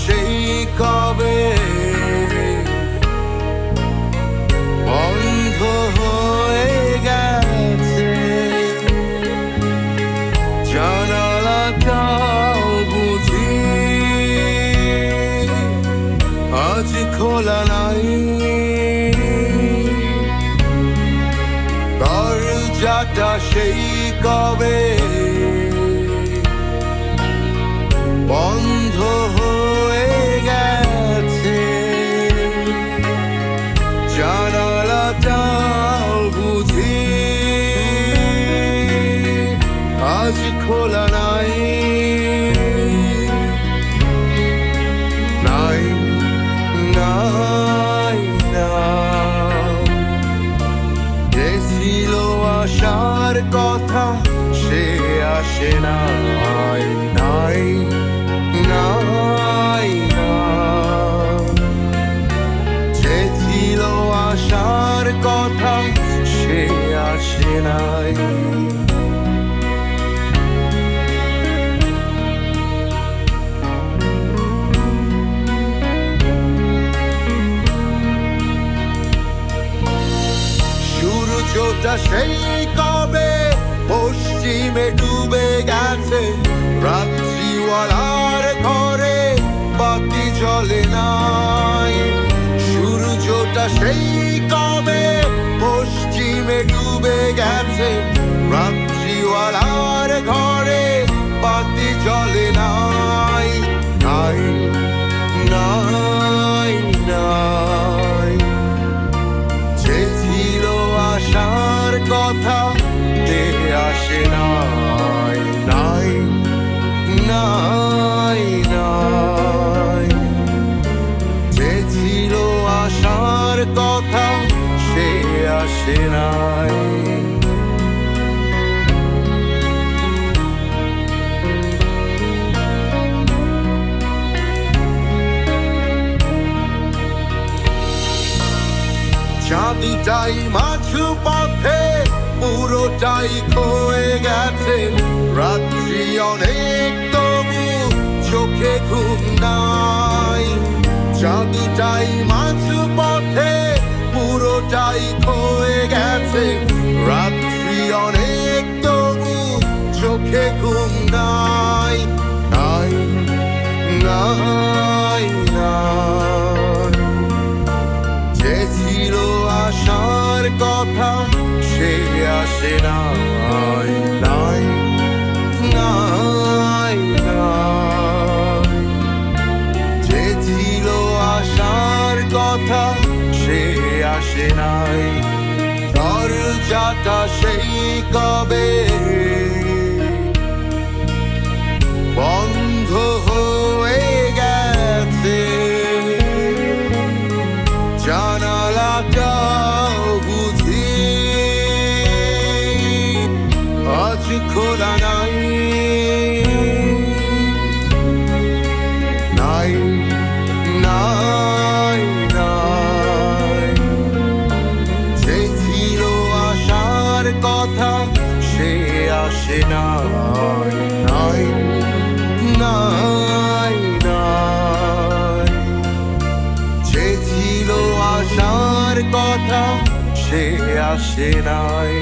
সেই কবে বন্ধ হয়ে গেছে, জানালাটাও বুঝি আজ খোলা নাই, দরজাটা সেই কবে বন্ধ হয়ে গেছে, জানালাটাও বুঝি আজ খোলা নাই, নাই নাই নাই। যে ছিল আসার কথা সে আসে নাই, নাই নাই নাই। যে ছিল আসার কথা সে আসে নাই। সূর্যটা সেই কবে পশ্চিমে ডুবে গেছে, রাত্রিওয়ালার ঘরে বাতি জ্বলে নাই। সূর্যটা সেই কবে পশ্চিমে ডুবে গেছে, রাত্রিওয়ালার ঘরে বাতি জ্বলে নাই, নাই নাই নাই। যে ছিল আসার কথা সে আসে নাই, নাই নাই নাই। যে ছিল আসার কথা সে আসে নাই। চাঁদিটাই মাঝ পথে পুরোটাই খয়ে গেছে, রাত্রি অনেক তবু চোখে ঘুম নাই। চাঁদিটাই মাঝ পথে পুরোটাই খয়ে গেছে, রাত্রি অনেক তবু চোখে ঘুম নাই, নাই নাই নাই। যে ছিল আসার কথা সে আসে নাই, নাই নাই নাই। যে ছিল আসার কথা সে আসে নাই, দরজাটা সেই কবে বন্ধ হয়ে গেছে, জানালাটাও বুঝি আজ খোলা নাই, নাই নাই নাই। যে ছিল আসার কথা সে আসে নাই, নাই নাই নাই। যে ছিল আসার কথা সে আসে নাই।